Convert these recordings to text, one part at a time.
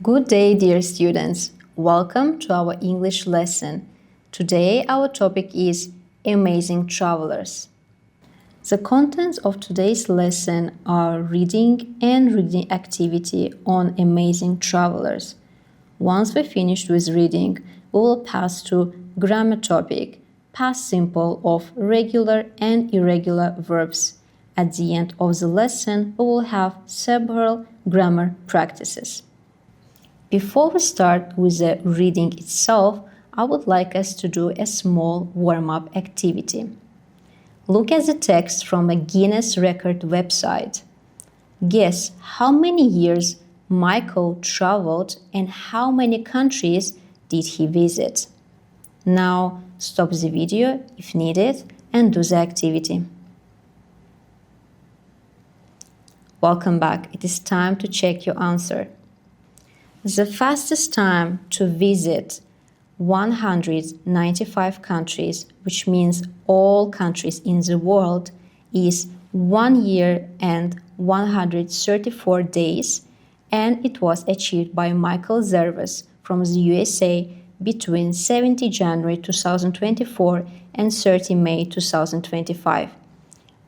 Good day, dear students. Welcome to our English lesson. Today, our topic is Amazing Travelers. The contents of today's lesson are reading and reading activity on amazing travelers. Once we finished with reading, we will pass to grammar topic, past simple of regular and irregular verbs. At the end of the lesson, we will have several grammar practices. Before we start with the reading itself, I would like us to do a small warm-up activity. Look at the text from a Guinness Record website. Guess how many years Michael traveled and how many countries did he visit. Now stop the video if needed and do the activity. Welcome back. It is time to check your answer. The fastest time to visit 195 countries, which means all countries in the world, is 1 year and 134 days, and it was achieved by Michael Zervas from the USA between 17 January 2024 and 30 May 2025.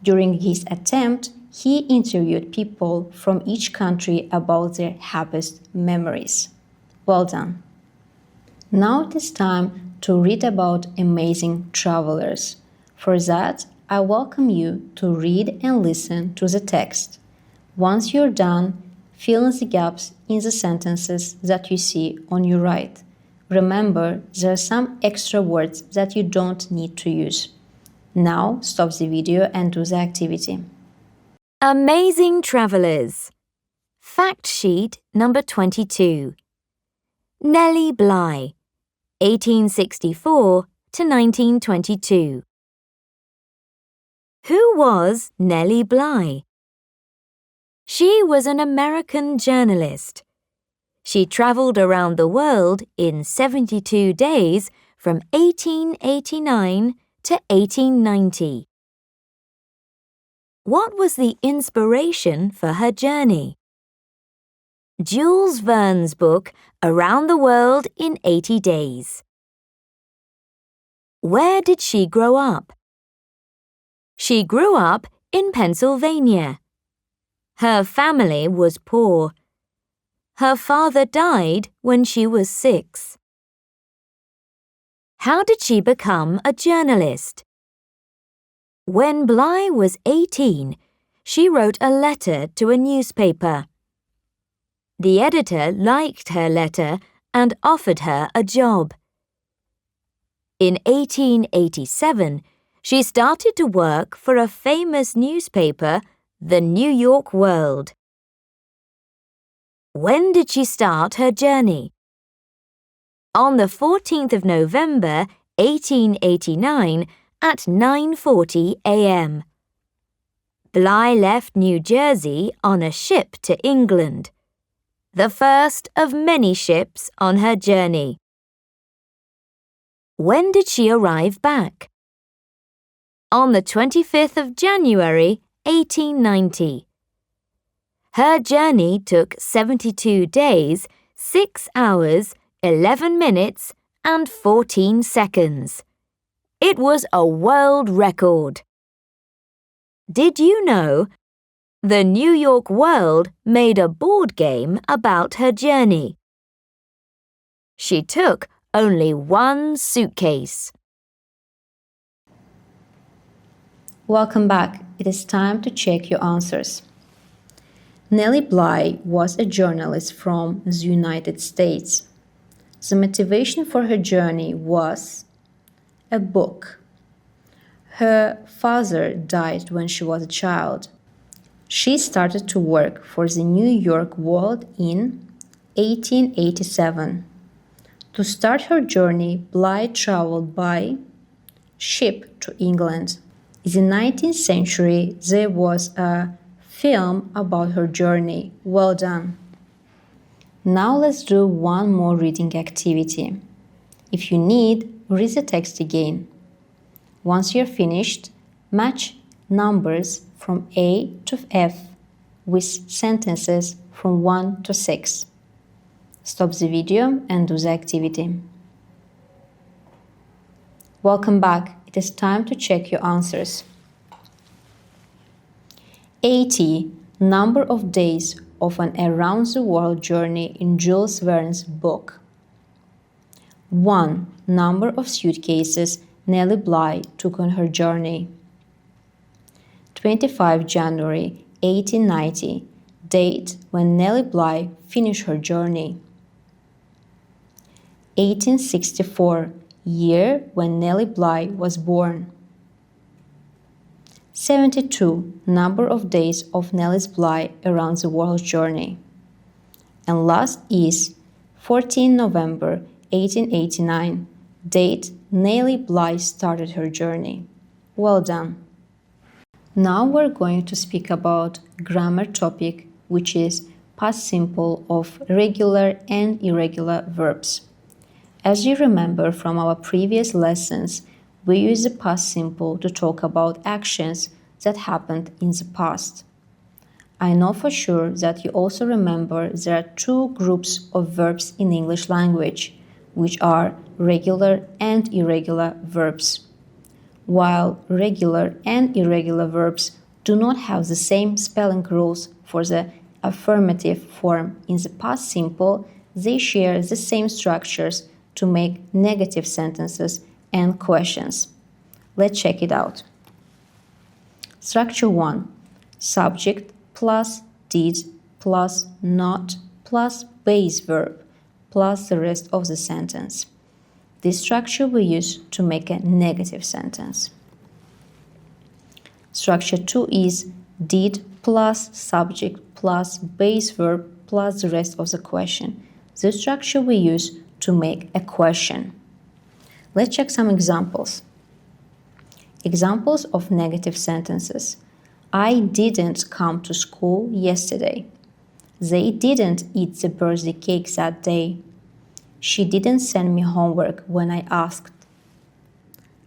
During his attempt, he interviewed people from each country about their happiest memories. Well done. Now it is time to read about amazing travelers. For that, I welcome you to read and listen to the text. Once you're done, fill in the gaps in the sentences that you see on your right. Remember, there are some extra words that you don't need to use. Now stop the video and do the activity. Amazing Travelers. Fact sheet number 22. Nellie Bly, 1864 to 1922. Who was Nellie Bly? She was an American journalist. She traveled around the world in 72 days from 1889 to 1890. What was the inspiration for her journey? Jules Verne's book, Around the World in 80 Days. Where did she grow up? She grew up in Pennsylvania. Her family was poor. Her father died when she was 6. How did she become a journalist? When Bly was 18, she wrote a letter to a newspaper. The editor liked her letter and offered her a job. In 1887, she started to work for a famous newspaper, the New York World. When did she start her journey? On the 14th of November, 1889, at 9:40 a.m. Bly left New Jersey on a ship to England, the first of many ships on her journey. When did she arrive back? On the 25th of January, 1890. Her journey took 72 days, 6 hours, 11 minutes, and 14 seconds. It was a world record. Did you know? The New York World made a board game about her journey. She took only one suitcase. Welcome back. It is time to check your answers. Nellie Bly was a journalist from the United States. The motivation for her journey was a book. Her father died when she was a child. She started to work for the New York World in 1887. To start her journey, Bly traveled by ship to England. In the 19th century, there was a film about her journey. Well done. Now let's do one more reading activity. If you need, read the text again. Once you're finished, match numbers from A to F with sentences from 1 to 6. Stop the video and do the activity. Welcome back. It is time to check your answers. 80. Number of days of an around-the-world journey in Jules Verne's book. 1. Number of suitcases Nellie Bly took on her journey. 25 January 1890, date when Nellie Bly finished her journey. 1864, year when Nellie Bly was born. 72, number of days of Nellie Bly around the world journey. And last is 14 November 1889, date Nellie Bly started her journey. Well done. Now we're going to speak about grammar topic, which is past simple of regular and irregular verbs. As you remember from our previous lessons, we use the past simple to talk about actions that happened in the past. I know for sure that you also remember there are two groups of verbs in English language, which are regular and irregular verbs. While regular and irregular verbs do not have the same spelling rules for the affirmative form in the past simple, they share the same structures to make negative sentences and questions. Let's check it out. Structure 1. Subject plus did plus not plus base verb plus the rest of the sentence. This structure we use to make a negative sentence. Structure 2 is did plus subject plus base verb plus the rest of the question. This structure we use to make a question. Let's check some examples. Examples of negative sentences. I didn't come to school yesterday. They didn't eat the birthday cake that day. She didn't send me homework when I asked.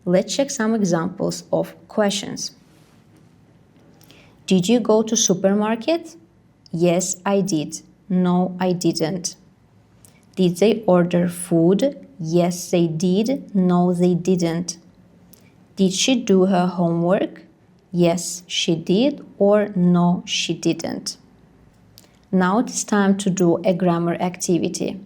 Let's check some examples of questions. Did you go to supermarket? Yes, I did. No, I didn't. Did they order food? Yes, they did. No, they didn't. Did she do her homework? Yes, she did, or no, she didn't. Now it is time to do a grammar activity,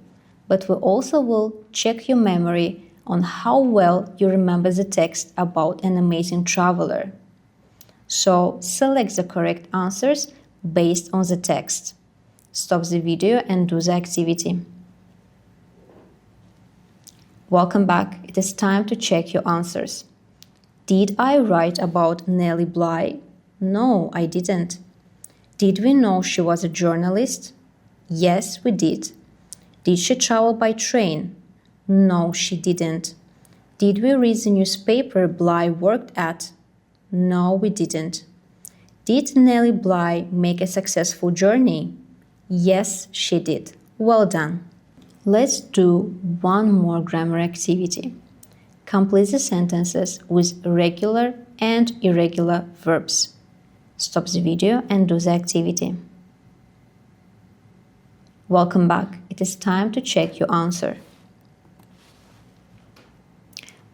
but we also will check your memory on how well you remember the text about an amazing traveler. So select the correct answers based on the text. Stop the video and do the activity. Welcome back. It is time to check your answers. Did I write about Nellie Bly? No, I didn't. Did we know she was a journalist? Yes, we did. Did she travel by train? No, she didn't. Did we read the newspaper Bly worked at? No, we didn't. Did Nellie Bly make a successful journey? Yes, she did. Well done. Let's do one more grammar activity. Complete the sentences with regular and irregular verbs. Stop the video and do the activity. Welcome back. It is time to check your answer.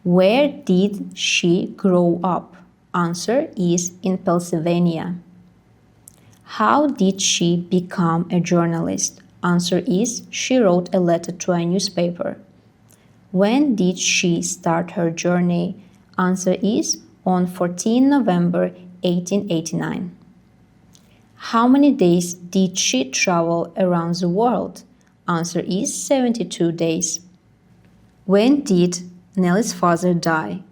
Where did she grow up? Answer is in Pennsylvania. How did she become a journalist? Answer is she wrote a letter to a newspaper. When did she start her journey? Answer is on 14 November 1889. How many days did she travel around the world? Answer is 72 days. When did Nellie's father die?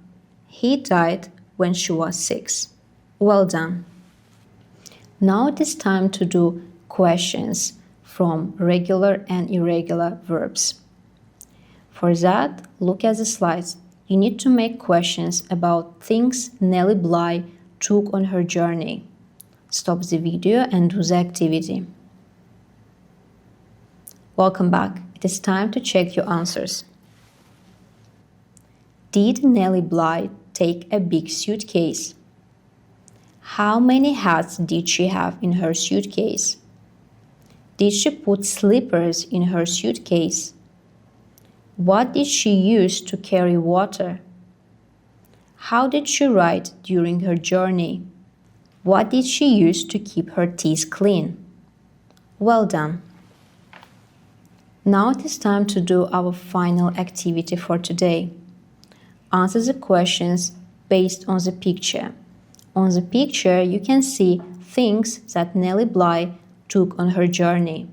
He died when she was 6. Well done. Now it is time to do questions from regular and irregular verbs. For that, look at the slides. You need to make questions about things Nellie Bly took on her journey. Stop the video and do the activity. Welcome back. It is time to check your answers. Did Nellie Bly take a big suitcase? How many hats did she have in her suitcase? Did she put slippers in her suitcase? What did she use to carry water? How did she write during her journey? What did she use to keep her teeth clean? Well done! Now it is time to do our final activity for today. Answer the questions based on the picture. On the picture, you can see things that Nellie Bly took on her journey.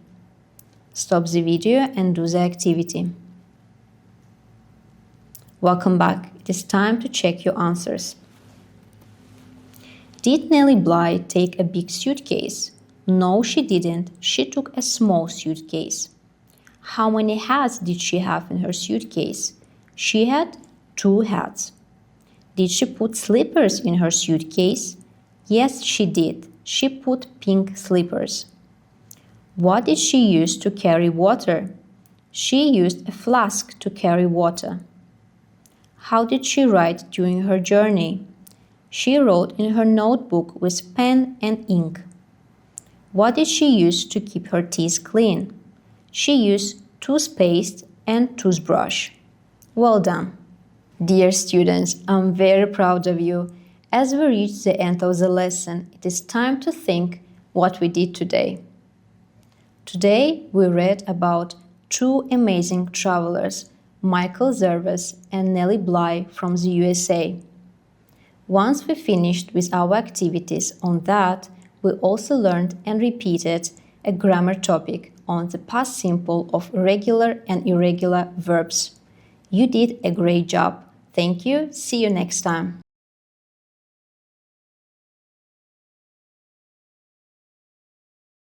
Stop the video and do the activity. Welcome back. It is time to check your answers. Did Nellie Bly take a big suitcase? No, she didn't. She took a small suitcase. How many hats did she have in her suitcase? She had 2 hats. Did she put slippers in her suitcase? Yes, she did. She put pink slippers. What did she use to carry water? She used a flask to carry water. How did she write during her journey? She wrote in her notebook with pen and ink. What did she use to keep her teeth clean? She used toothpaste and toothbrush. Well done! Dear students, I'm very proud of you. As we reach the end of the lesson, it is time to think what we did today. Today we read about 2 amazing travelers, Michael Zervas and Nellie Bly from the USA. Once we finished with our activities on that, we also learned and repeated a grammar topic on the past simple of regular and irregular verbs. You did a great job. Thank you. See you next time.